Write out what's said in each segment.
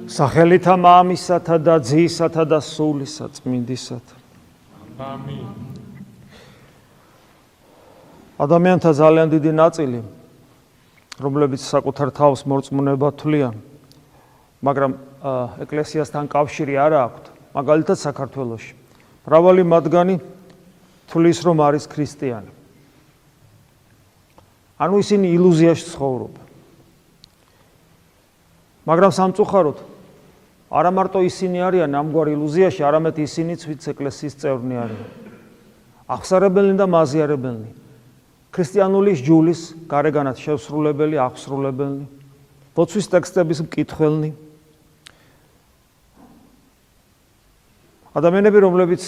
სახელითა მამისათა და ძისათა და სულისა წმინდისათა. ამინ. ადამიანთა ძალიან დიდი ნაწილი, რომლებიც საკუთარ თავს მორწმუნება თვლიან, მაგრამ ეკლესიასთან კავშირი არ აქვთ, მაგალითად საქართველოში. მრავალი მათგანი თვლის, რომ არის ქრისტიანი. ანუ ისინი ილუზიაში ცხოვრობენ. მაგრამ სამწუხაროდ არა მარტო ისინი არიან ამგვარ ილუზიაში, არამედ ისინიც, ვინც ეკლესიის წევრნი არიან. აღსარებელნი და მაზიარებელნი. ქრისტიანული ჯულის გარეგანად შევსრულებელი, აღსრულებელნი. ლოცვის ტექსტების მკითხველნი. ადამიანები, რომლებიც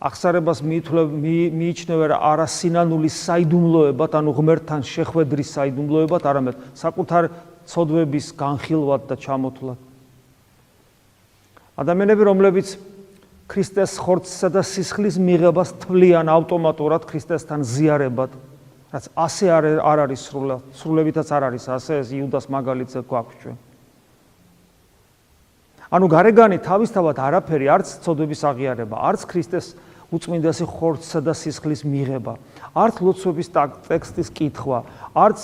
აღსარებას მიიჩნევენ არა სინანულის საიდუმლოებად, ანუ ღმერთთან შეხვედრის საიდუმლოებად, არამედ საკუთარ ცოდვების განხილვად და ჩამოთვლად. ადამიანები, რომლებიც ქრისტეს ხორცსა და სისხლის მიღებას თვლიან ავტომატურად ქრისტესთან ზიარებად, რაც ასე არ არის სრულებითაც არ არის ასე, ეს იუდას მაგალითზე გვაქვს ჩვენ. ანუ გარეგანი თავისთავად არაფერი, არც ცოდვების აღიარება, არც ქრისტეს უწმინდესი ხორცსა და სისხლის მიღება, არც ლოცვების ტექსტის კითხვა, არც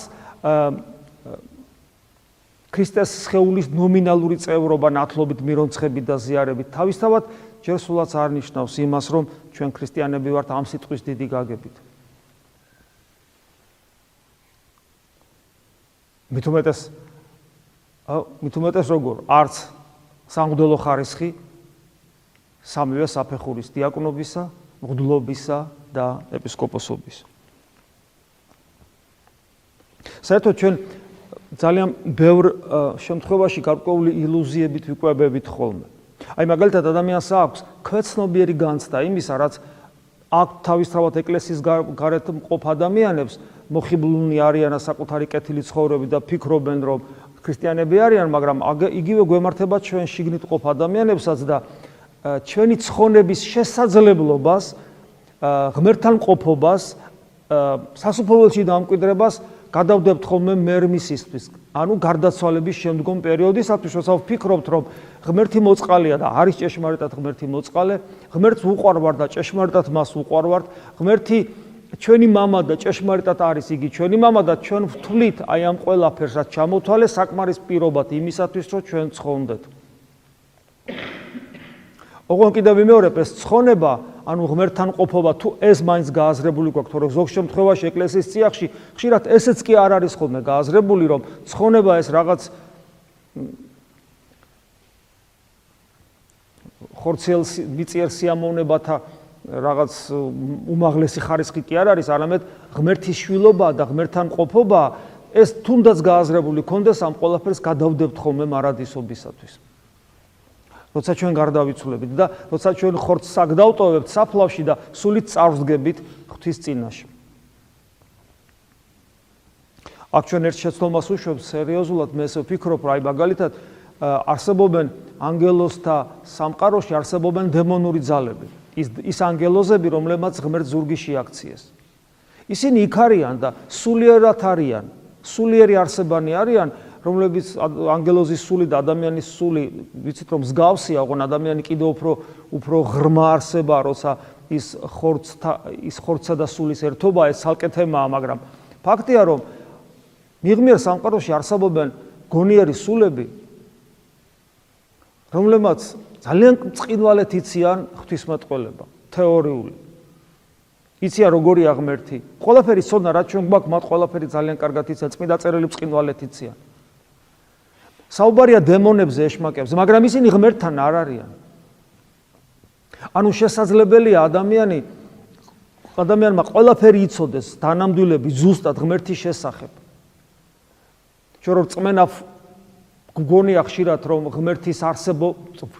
ქრისტეს სხეულის ნომინალური წევრობა ნათლობით მირონცხებით და ზიარებით თავისთავად ჯერ სულაც არ ნიშნავს იმას, რომ ჩვენ ქრისტიანები ვართ ამ სიტყვის დიდი გაგებით. მით უმეტეს როგორ არც სამღვდელო ხარისხი სამივე საფეხურის დიაკვნობისა, მღვდლობისა და ეპისკოპოსობის. საერთოდ ჩვენ ძალიან ბევრ შემთხვევაში გარკვეული ილუზიებით ვიკვებებით ხოლმე. აი მაგალითად ადამიანს აქვს ქვეცნობიერი განცდა იმისა, რაც აქ თავისთავად ეკლესიის გარეთ მყოფ ადამიანებს მოხიბლულნი არიან საკუთარი კეთილი ცხოვრებით და ფიქრობენ, რომ ქრისტიანები არიან, მაგრამ იგივე გვემართება ჩვენ შიგნით მყოფ ადამიანებსაც და ჩვენი ცხონების შესაძლებლობას, ღმერთთან მყოფობას, სასופველში დამკვიდრებას გადავდებთ ხოლმე მერმისისთვის, ანუ გარდაცვალების შემდგომ პერიოდისათვის, როცა ვფიქრობთ, რომ ღმერთი მოწყალეა და არის ჭეშმარიტად ღმერთი მოწყალე, ღმერთს უყვარვართ და ჭეშმარიტად მას უყვარვართ, ღმერთი ჩვენი მამა და ჭეშმარიტად არის იგი ჩვენი მამა და ჩვენ ვთვლით აი ამ ყველაფერს, რაც ჩამოთვალე საკმარის პირობად იმისათვის, რომ ჩვენ ცხონდეთ. ოღონდ კიდევ ვიმეორებ, ეს ცხონება, ანუ ღმერთთან ყოფობა, თუ ეს მაინც გააზრებული გვაქვს, თორემ ზოგ შემთხვევაში ეკლესიის წიაღში ხშირად ესეც კი არ არის ხოლმე გააზრებული, რომ ცხონება ეს რაღაც ხორცელ მიწიერ სიამოვნებათა რაღაც უმაღლესი ხარისხი კი არ არის, არამედ ღმერთის შვილობა და ღმერთთან ყოფობა, ეს თუნდაც გააზრებული ქონდეს, ამ ყველაფერს გადავდებთ ხოლმე მარადისობისათვის. როცა ჩვენ გარდავიცვლებით და როცა ჩვენ ხორცს აქ დავტოვებთ საფლავში და სულით წარვსგებით ღვთის წინაშე. აქ ჩვენ ერთ შეცდომას ვუშვებთ სერიოზულად, მე ესე ვფიქრობ, რომ აი მაგალითად არსებობენ ანგელოზთა სამყაროში არსებობენ დემონური ძალები. ის ანგელოზები, რომლებმაც ღმერთ ზურგი შეაქციეს. ისინი იქ არიან და სულიერად არიან, სულიერი არსებანი არიან, რომლებიც ანგელოზის სული და ადამიანის სული, ვიცით რომ მსგავსია, ოღონდ ადამიანი კიდევ უფრო ღრმა არსება, როცა ის ხორცსა და სულის ერთობა, ეს ცალკე თემაა, მაგრამ ფაქტია, რომ მიღმიერ სამყაროში არსებობენ გონიერი სულები, რომლებმაც ძალიან მწყინვალედ იციან ღვთისმეტყველება, თეორიული. იციან როგორია ღმერთი. ყველაფერი ცოდნა, რაც ჩვენ გვაქვს, მათ ყველაფერი ძალიან კარგად იციან, წმინდა წერილი მწყინვალედ იციან. საუბარია დემონებზე, ეშმაკებზე, მაგრამ ისინი ღმერთთან არ არიან. ანუ შესაძლებელია ადამიანმა ყველაფერი იცოდეს, დანამდვილები ზუსტად ღმერთის შესახებ. ჩვენ რომ წმენა გგონია ხშირად, რომ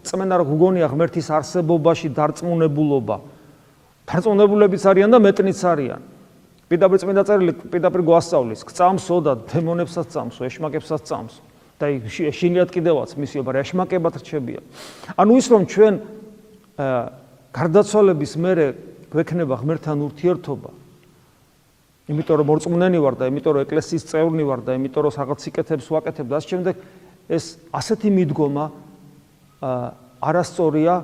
წმენა რომ გგონია ღმერთის არსებობაში დარწმუნებულობა. დარწმუნებულებიც არიან და მეტნიც არიან. პირდაპირ წმინდა წერილი პირდაპირ გვასწავლის, გწამსო და დემონებსაც წამსო, ეშმაკებსაც წამსო. და შინიათ კიდევაც მისიო, მაგრამ ეშმაკებად რჩებიან. ანუ ის რომ ჩვენ გარდაცვალების მერე გვექნება ღმერთთან ურთიერთობა, იმიტომ რომ მორწმუნენი ვარ და იმიტომ რომ ეკლესიის წევრნი ვარ და იმიტომ რომ რაღაც სიკეთებს ვაკეთებ და ასე შემდეგ, ეს ასეთი მიდგომა არასწორია,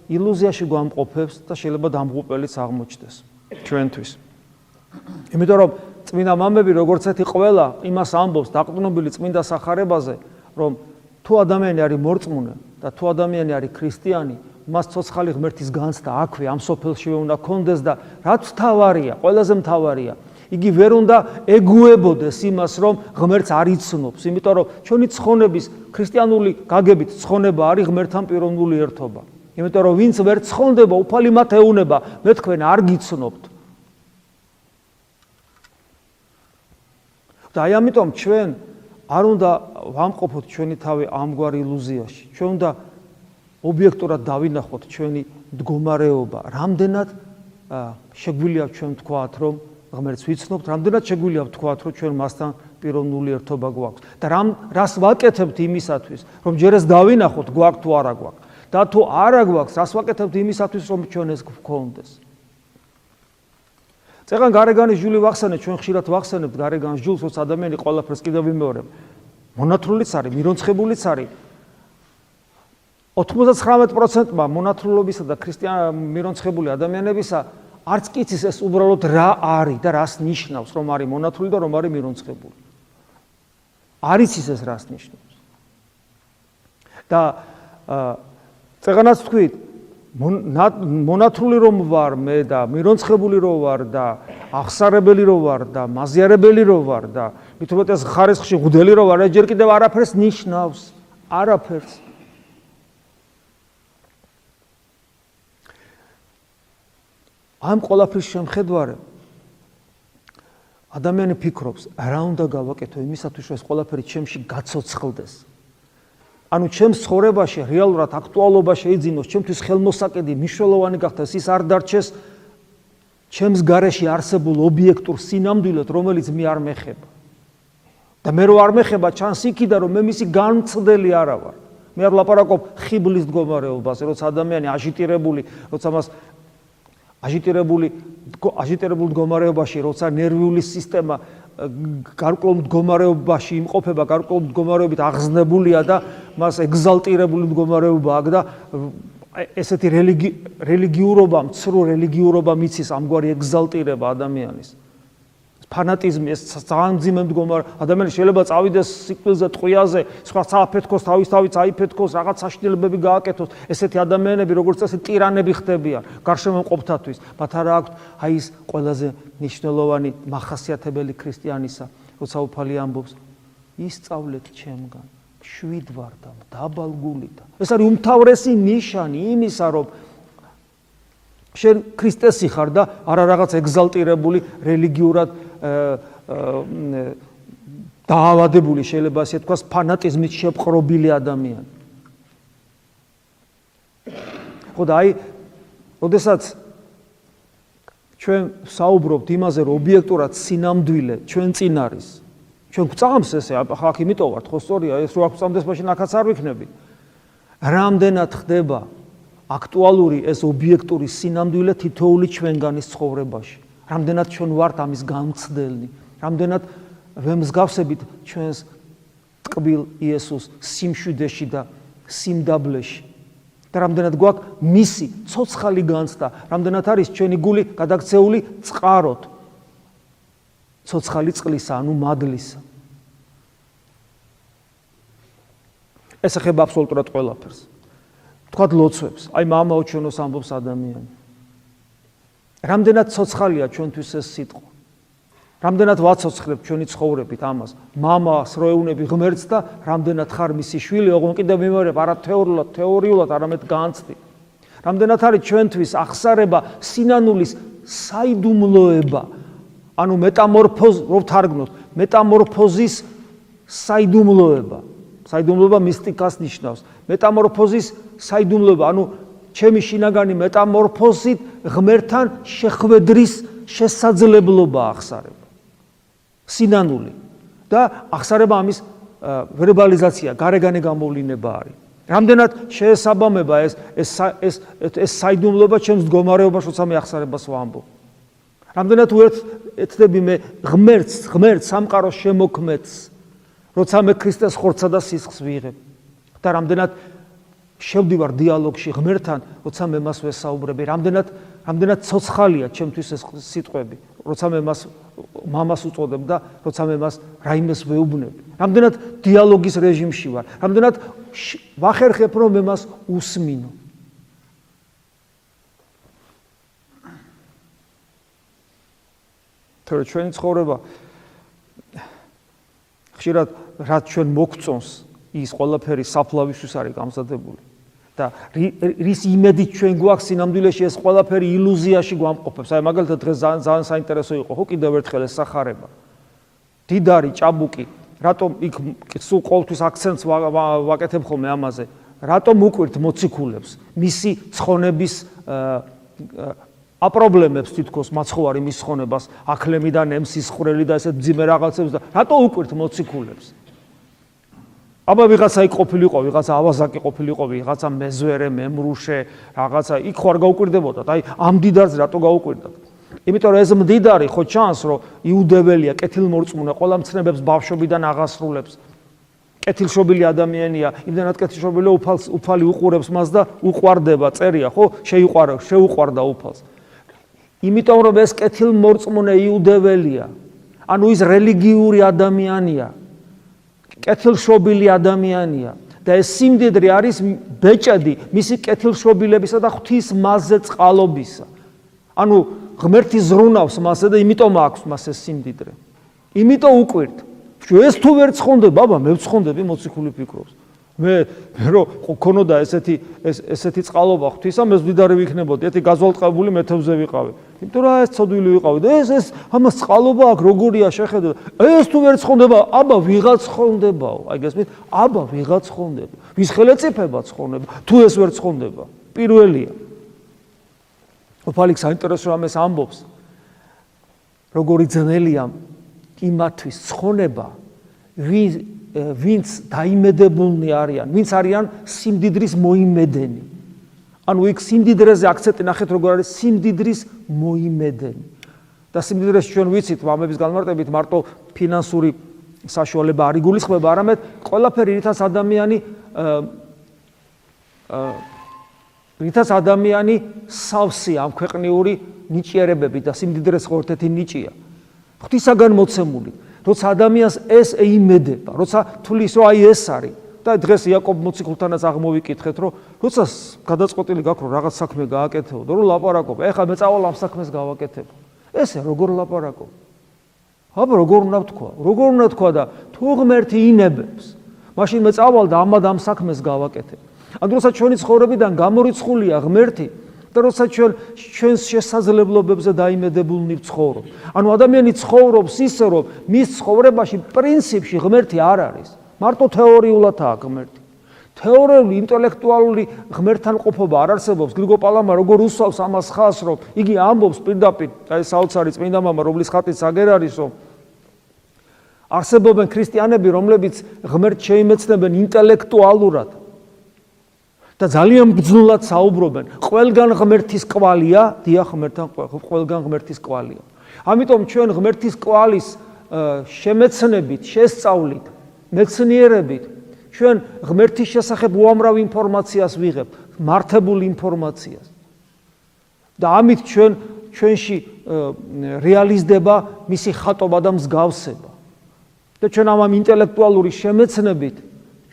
ილუზიაში გვამყოფებს და შეიძლება დამღუპველიც აღმოჩნდეს ჩვენთვის. იმიტომ რომ წმინდა მამები როგორც ერთი ყველა იმას ამბობს დაყრდნობილი წმინდა სახარებაზე, რომ თუ ადამიანი არის მორწმუნე და თუ ადამიანი არის ქრისტიანი, მას ცოცხალი ღმერთის განცდა აქვე ამ სოფელშივე უნდა კონდეს და რაც მთავარია, ყველაზე მთავარია, იგი ვერ უნდა ეგუებოდეს იმას, რომ ღმერთს არ იცნობს, იმიტომ რომ ჩვენი ცხონების ქრისტიანული გაგებით ცხონება არის ღმერთთან პიროვნული ერთობა. იმიტომ რომ ვინც ვერ ცხონდება, უფალი მათ ეუნება, მე თქვენ არ გიცნობთ. და აი ამიტომ ჩვენ არ უნდა ვამყოფოთ ჩვენი თავი ამგვარ ილუზიაში. ჩვენ უნდა ობიექტურად დავინახოთ ჩვენი მდგომარეობა. რამდენად შეგვიძლია ჩვენ ვთქვათ, რომ ღმერთს ვიცნობთ, რამდენად შეგვიძლია ვთქვათ, რომ ჩვენ მასთან პიროვნული ერთობა გვაქვს. და რას ვაკეთებთ იმისათვის, რომ ჯერ ეს დავინახოთ, გვაქვს თუ არა გვაქვს. და თუ არა გვაქვს, რას ვაკეთებთ იმისათვის, რომ ჩვენ ეს გვქონდეს. წეგან გარეგანის ჯული ვახსენეთ, ჩვენ ხშირად ვახსენებთ გარეგანის ჯულს, როცა ადამიანი ყველაფერს კიდევ ვიმეორებ. მონათრულიც არის, მირონცხებულიც არის. 99%-მა მონათრულობისა და მირონცხებული ადამიანებისა არც კიცის ეს უბრალოდ რა არის და რას ნიშნავს, რომ არის მონათრული და რომ არის მირონცხებული. არ იცის ეს რას ნიშნავს. და წეგანაც თქვით, მონათრული რომ ვარ მე და მირონცხებული რომ ვარ და აღსარებელი რომ ვარ და მაზიარებელი რომ ვარ და მით უმეტეს ხარისხში ღუდელი რომ ვარ, ჯერ კიდევ არაფერს ნიშნავს, არაფერს. ამ ყველაფრის შემხედვარებ ადამიანი ფიქრობს, რა უნდა გავაკეთო იმისათვის, რომ ეს ყველაფერი ჩემში გაცოცხლდეს. ანუ ჩემს ცხოვრებაში რეალურად აქტუალობა შეიძინოს, ჩემთვის ხელმოსაკედი, მნიშვნელოვანი გახდეს, ის არ დარჩეს ჩემს გარეში არსებულ ობიექტურ სინამდვილედ, რომელიც მე არ მეხება. და მე რო არ მეხება, ჩანს იქიდან, რომ მე მისი განცდელი არა ვარ. მე არ ვლაპარაკობ ხიბლის მდგომარეობაზე, როცა ადამიანი აჟიტირებული, როცა მას აჟიტირებული მდგომარეობაში, როცა ნერვიული სისტემა გარკვეულ მდგომარეობაში იმყოფება, გარკვეულ მდგომარეობით აღზნებულია და მას ეგზალტირებული მდგომარეობა აქვს და ესეთი რელიგიურობა, მცრუ რელიგიურობა მიცის ამგვარი ეგზალტირება ადამიანის. ფანატიზმი, ეს ძალიან მძიმე მდგომარეობა. ადამიანი შეიძლება წავიდეს სიკვდილზე, ტყვიაზე, სხვა სააფეთქოს, თავისთავად აიფეთქოს, რაღაც საშინელებები გააკეთოს. ესეთი ადამიანები, როგორც წესი, ტირანები ხდებიან გარშემოყოფთათვის. მათ არა აქვთ აი ის ყველაზე მნიშვნელოვანი მახასიათებელი ქრისტიანისა, როცა უფალი ამბობს, ისწავლეთ ჩემგან, შვიდ ვარ და დაბალ გულით. ეს არის უმთავრესი ნიშანი იმისა, რომ შენ ქრისტესი ხარ და არა რაღაც ეგზალტირებული რელიგიურად დაავადებული, შეიძლება ასე თქვას, ფანატიზმით შეპყრობილი ადამიანი. ხო და აი, როდესაც ჩვენ საუბრობთ იმაზე, რომ ობიექტურად სინამდვილე ჩვენ წინ არის, ჩვენ გვწამს ესე, აქ იმიტომ ვართ, ხო სწორია, ეს რო აქ გვწამდეს, მაშინ აქაც არ ვიქნები. რამდენად ხდება აქტუალური ეს ობიექტური სინამდვილე თითოეული ჩვენგანის ცხოვრებაში. რამდენად ჩვენ ვართ ამის გამცდელნი, რამდენად ვემსგავსებით ჩვენს ტკბილ იესოს სიმშვიდეში და სიმდაბლეში. და რამდენად გვაქვს მისი ცოცხალი განცდა, რამდენად არის ჩვენი გული გადაქცეული წყაროთ ცოცხალი წყლისა, ანუ მადლისა. ეს ეხება აბსოლუტურად ყველაფერს. თქვათ ლოცვებს, აი მამაო ჩვენოს ამბობს ადამიანი. რამდენად ცოცხალია ჩვენთვის ეს სიტყვა. რამდენად ვაცოცხლებთ ჩვენი ცხოვრებით ამას. მამას რო ეუნები ღმერთს და რამდენად ხარ მისი შვილი, ოღონდ კიდევ მიმეორებ, არა თეორიულად, არამედ განცდით. რამდენად არის ჩვენთვის აღსარება სინანულის საიდუმლოება, ანუ მეტამორფოზ, რო ვთარგმნოთ, მეტამორფოზის საიდუმლოება. საიდუმლოება მისტიკას ნიშნავს. მეტამორფოზის საიდუმლოება, ანუ ჩემი შინაგანი მეტამორფოზით ღმერთთან შეხვედრის შესაძლებლობა აღსარება. სინანული და აღსარება ამის ვერბალიზაცია, გარეგანი გამოვლინება არის. რამდენად შეესაბამება ეს საიდუმლოება ჩემს მდგომარეობას, როცა მე აღსარებას ვამბობ. რამდენად უერთდები მე ღმერთს სამყაროს შემოქმედს, როცა მე ქრისტეს ხორცსა და სისხლს ვიღებ. და რამდენად შევდივარ დიალოგში ღმერთთან, როცა მე მას ვესაუბრები, რამდენად ცოცხალია ჩემთვის ეს სიტყვები, როცა მე მას მამას უწოდებ და როცა მე მას რაიმეს ვეუბნები. რამდენად დიალოგის რეჟიმში ვარ, რამდენად ვახერხებ, რომ მე მას უსმინო. თორე ჩვენი ცხოვრება ხშირად რაც ჩვენ მოგწონს, ის ყველაფერი საფლავისთვის არის გამზადებული. და რის იმედით ჩვენ გვაქვს სინამდვილეში ეს ყველაფერი ილუზიაში გვამყოფებს. აი მაგალითად დღეს ძალიან საინტერესო იყო ხო კიდევ ერთხელ ეს სახარება. დიდარი ჭაბუკი, რატომ იქ სულ ყოველთვის აქცენტს ვაკეთებ ხოლმე ამაზე, რატომ უკვირთ მოციქულებს მისი ცხონების აპრობლემებს თითქოს მაცხოვარი მის ცხონებას, აქლემიდან ემსის ხვრელი და ესეთ მძიმე რაღაცებს და რატომ უკვირთ მოციქულებს? აბა ვიღაცა იქ ყოფილიყო, ვიღაცა ავაზაკი ყოფილიყო, ვიღაცა მეზვერე, მემრუშე, რაღაცა იქ ხო არ გაუკვირდებოდათ. აი ამ დიდარს რატო გაუკვირდათ? იმიტომ რომ ეს მდიდარი ხო ჩანს, რომ იუდეველია, კეთილმორწმუნე, ყველა მცნებებს ბავშვობიდან აღასრულებს. კეთილშობილი ადამიანია, იმდენად კეთილშობილია, უფალი უყურებს მას და უყვარდება, წერია, ხო? შეუყვარდა უფალს. იმიტომ რომ ეს კეთილმორწმუნე იუდეველია, ანუ ის რელიგიური ადამიანია. კეთილშობილი ადამიანია და ეს სიმდიდრე არის ბეჭედი მისი კეთილშობილებისა და ღვთის მასზე წყალობისა. ანუ ღმერთი ზრუნავს მასზე და იმიტომ აქვს მას ეს სიმდიდრე. იმიტომ უკვირთ. ეს თუ ვერ ცხონდება, აბა მე ვცხონდები, მოციქული ფიქრობს. მე რო ქონოდა ესეთი წყალობა ღვთისა, მე მდიდარი ვიქნებოდი, ერთი გაზვალტყებული მეთევზე ვიყავი. იმიტომ რომ ეს ცოდვილი ვიყავი და ეს ამას წყალობა აქვს, როგორია შეხედო. ეს თუ ვერ ცხონდება, აბა ვიღაც ცხონდებაო. აი გესმით? აბა ვიღაც ცხონდება. ვის ხელეწიფება ცხონება, თუ ეს ვერ ცხონდება. პირველია. უფალი საინტერესო ამას ამბობს. როგორი ძნელია იმათვის ცხონება, ვინც დაიმედებულნი არიან, ვინც არიან სიმდიდრის მოიმედენი. ანუ იქ სიმდიდრეზე აქცენტი ნახეთ, როგორ არის სიმდიდრის მოიმედენი. და სიმდიდრეს ჩვენ ვიცით, მამების განმარტებით მარტო ფინანსური საშუალება არ იგულისხმება, არამედ ყველაფერი, რითაც ადამიანი სავსეა ამ ქვეყნიური ნიჭიერებებით და სიმდიდრეს ერთ-ერთი ნიჭია. ღვთისაგან მოცემული. როცა ადამიანს ეს ეიმედება, როცა თulis რომ აი ეს არის და დღეს იაკობ მოციქულთანაც აღმოვიკითხეთ, რომ როცა გადაწყვეტილი გაქვს, რომ რაღაც საქმე გააკეთებო, რომ ლაპარაკობ, ეხლა მე წავალ ამ საქმეს გავაკეთებ. ესე როგორ ლაპარაკობ? აბა როგორ უნდა თქვა? როგორ უნდა თქვა და თუ ღმერთი ინებებს, მაშინ მე წავალ და ამ საქმეს გავაკეთებ. ან როცა ჩვენი ცხოვრებიდან გამორიცხულია ღმერთი და როცა ჩვენს შესაძლებლობებზე დაიმედებულნი ვცხოვრობ. ანუ ადამიანი ცხოვრობს ისე, რომ მის ცხოვრებაში პრინციპში ღმერთი არ არის. მარტო თეორიულადაა ღმერთი. თეორიული, ინტელექტუალური ღმერთთან ყოფობა არ არსებობს. გრიგო პალამა როგორ უსვავს ამას ხაზს, რომ იგი ამბობს პირდაპირ, აი საოცარი წმინდა მამა, რომლის ხატიც აგერ არის, რომ არსებობენ ქრისტიანები, რომლებიც ღმერთს შეიმეცნებენ ინტელექტუალურად. და ძალიან ბრძნულად საუბრობენ. ყველგან ღმერთის კვალია, დიახ, ყველგან ღმერთის კვალია. ამიტომ ჩვენ ღმერთის კვალის შემეცნებით, შესწავლით, მეცნიერებით, ჩვენ ღმერთის შესახებ უამრავ ინფორმაციას ვიღებთ, მართებულ ინფორმაციას. და ამით ჩვენში რეალიზდება მისი ხატობა და მსგავსება. და ჩვენ ამ ინტელექტუალური შემეცნებით,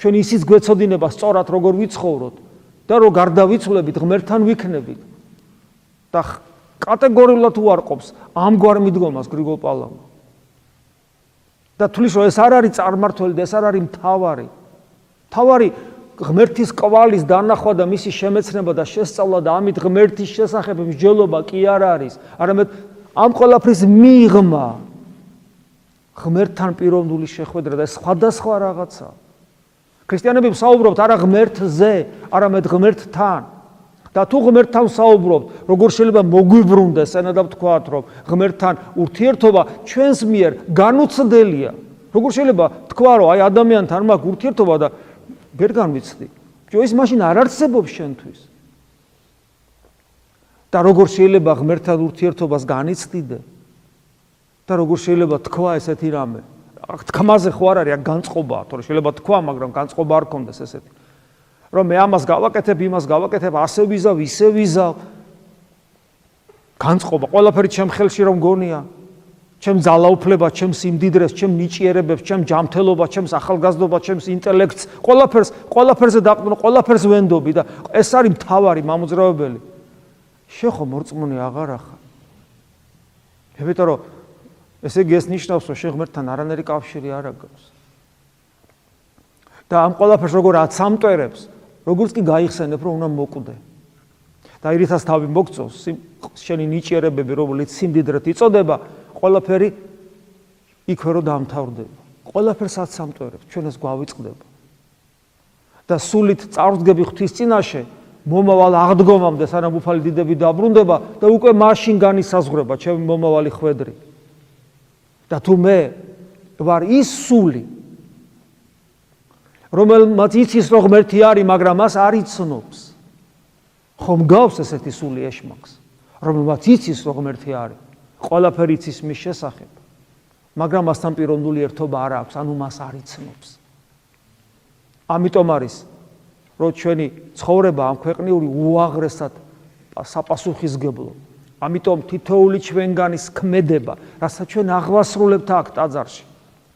ჩვენ ისიც გვეცოდინება სწორად როგორ ვიცხოვროთ. და რო გარდავიცვლებით ღმერთთან ვიქნებით და კატეგორიულად უარყოფს ამგვარ მიდგომას გრიგოლ პალამა. და თulis რომ ეს არ არის წარმართველი და ეს არ არის მთავარი. მთავარი ღმერთის კვალის დანახვა და მისი შემეცნება და შესწავლა და ამით ღმერთის შესახებ მსჯელობა კი არ არის, არამედ ამ ყველაფრის მიღმა ღმერთთან პიროვნული შეხვედრა და სხვადასხვა რაღაცა. ქრისტიანები საუბრობთ არა ღმერთზე, არამედ ღმერთთან. და თუ ღმერთთან საუბრობთ, როგორ შეიძლება მოგვიბრუნდეს, ენადა ვთქვათ, რომ ღმერთთან ურთიერთობა ჩვენს მიერ განუცდელია. როგორ შეიძლება თქვა, რომ აი ადამიანთან მაქვს ურთიერთობა და ვერ განვიცდი. ის მაშინ არ არსებობს შენთვის. და როგორ შეიძლება ღმერთთან ურთიერთობას განიცდიდე? და როგორ შეიძლება თქვა ესეთი რამე? თქმაზე ხო არ არის, განწყობაა, თორე შეიძლება თქვა, მაგრამ განწყობა არ ქონდეს ესეთი. რომ მე ამას გავაკეთებ, იმას გავაკეთებ, ასე ვიზავ, ისე ვიზავ. განწყობა, ყველაფერი ჩემ ხელში რომ გონია, ჩემ ძალაუფლებას, ჩემ სიმდიდრეს, ჩემ ნიჭიერებებს, ჩემ ჯანმრთელობას, ჩემს ახალგაზრდობას, ჩემს ინტელექტს, ყველაფერზე დაყრდნო, ყველაფერს ვენდობი და ეს არის მთავარი მამოძრავებელი. შენ ხო მორწმუნე აღარ ახარ. იმიტომ რომ ესე იგი ეს ნიშნავს, რომ შენ ღმერთთან არანაირი კავშირი არ აქვს. და ამ ყველაფერს როგორ აცამტვერებს, როგორც კი გაიხსენებ, რომ უნდა მოკვდე. და ირითაც თავი მოგწევს, შენი ნიჭიერებები, რომელიც სიმდიდრეთ იწოდება, ყველაფერი იქვე რომ დამთავრდება. ყველაფერს აცამტვერებს, ჩვენ ეს გვავიწყდება. და სულით წარვდგები ღვთის წინაშე, მომავალ აღდგომამდე, სანამ უფალი დიდები დაბრუნდება და უკვე მაშინ განისაზღვრება ჩემი მომავალი ხვედრი. და თუ მე ვარ ის სული, რომელმაც იცის რომ ღმერთი არის, მაგრამ მას არ იცნობს. ხომ გავს ესეთი სული ეშმაკს, რომელმაც იცის რომ ღმერთი არის, ყველაფერი იცის მის შესახებ, მაგრამ მასთან პიროვნული ერთობა არ აქვს, ანუ მას არ იცნობს. ამიტომ არის, რომ ჩვენი ცხოვრება ამ ქვეყნიური უაღრესად საპასუხისმგებლო. ამიტომ თითოეული ჩვენგანის ქმედება, რასაც ჩვენ აღვასრულებთ აქ ტაძარში,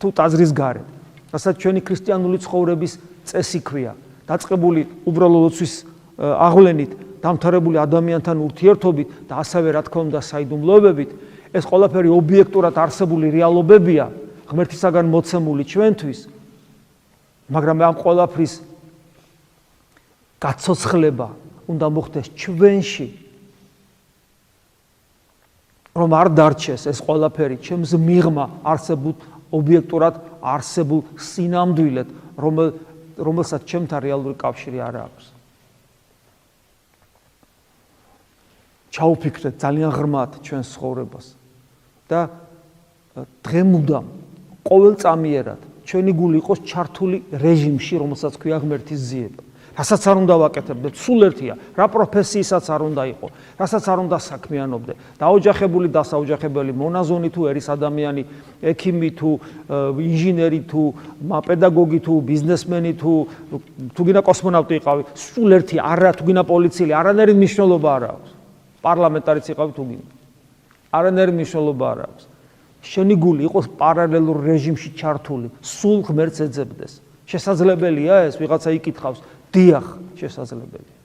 თუ ტაძრის გარეთ, რასაც ჩვენი ქრისტიანული ცხოვრების წესი ქვია, დაწყებული უბრალო ლოცვის აღვლენით, დამთავრებული ადამიანთან ურთიერთობით და ასევე რა თქმა უნდა საიდუმლოებებით, ეს ყველაფერი ობიექტურად არსებული რეალობებია, ღმერთისაგან მოცემული ჩვენთვის, მაგრამ ამ ყველაფრის გაცოცხლება უნდა მოხდეს ჩვენში, რომ არ დარჩეს ეს ყველაფერი ჩემს მიღმა არსებულ ობიექტურად არსებულ სინამდვილედ, რომელსაც ჩემთან რეალური კავშირი არ აქვს. ჩაუფიქრეთ ძალიან ღრმად ჩვენს ცხოვრებას და დღემუდამ ყოველწამიერად ჩვენი გული იყოს ჩართული რეჟიმში, რომელსაც ქვია ღმერთის ძიება. რასაც არ უნდა ვაკეთებდეთ, სულ ერთია, რა პროფესიისაც არ უნდა იყო, რასაც არ უნდა საქმიანობდე, დაოჯახებული, დასაოჯახებელი, მონაზონი თუ ერის ადამიანი, ექიმი თუ ინჟინერი თუ პედაგოგი თუ ბიზნესმენი თუ გინდა კოსმონავტი იყავი, სულ ერთია, არა თუ გინდა პოლიციელი, არანაირი მნიშვნელობა არ აქვს. პარლამენტარიც იყავი თუ გინდა. არანაირი მნიშვნელობა არ აქვს. შენი გული იყოს პარალელურ რეჟიმში ჩართული, სულ ღმერთს ეძებდეს. შესაძლებელია ეს? ვიღაცა იკითხავს. დიახ, შესაძლებელია.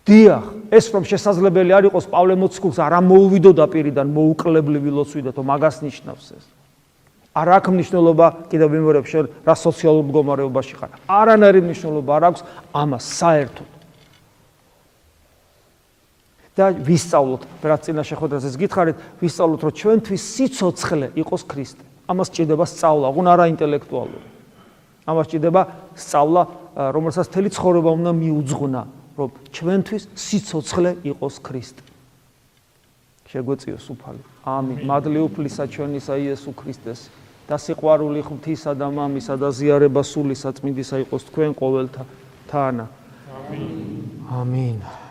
დიახ, ეს რომ შესაძლებელი არ იყოს, პავლე მოციქულს არ ამოუვიდოდა პირიდან მოუკლებლივი ლოცვიდათო, მაგას ნიშნავს ეს. არ აქვს მნიშვნელობა, კიდევ ვიმეორებ, შენ რა სოციალურ მდგომარეობაში ხარ. არანაირი მნიშვნელობა არ აქვს ამას საერთოდ. და ვისწავლოთ, რაც წინა შეხვედრაზეც გითხარით, ვისწავლოთ, რომ ჩვენთვის სიცოცხლე იყოს ქრისტე. ამას ჭირდება სწავლა, აღარ არა ინტელექტუალური. ამას ჭირდება სწავლა, რომელსაც მთელი ცხოვრება უნდა მიუძღვნა, რომ ჩვენთვის სიცოცხლე იყოს ქრისტე. შეგვეწიოს უფალი. ამინ. მადლი უფლისა ჩვენისა იესო ქრისტეს და სიყვარული ღვთისა და მამისა და ზიარება სულისა წმინდისა იყოს თქვენ ყოველთა თანა. ამინ. ამინ.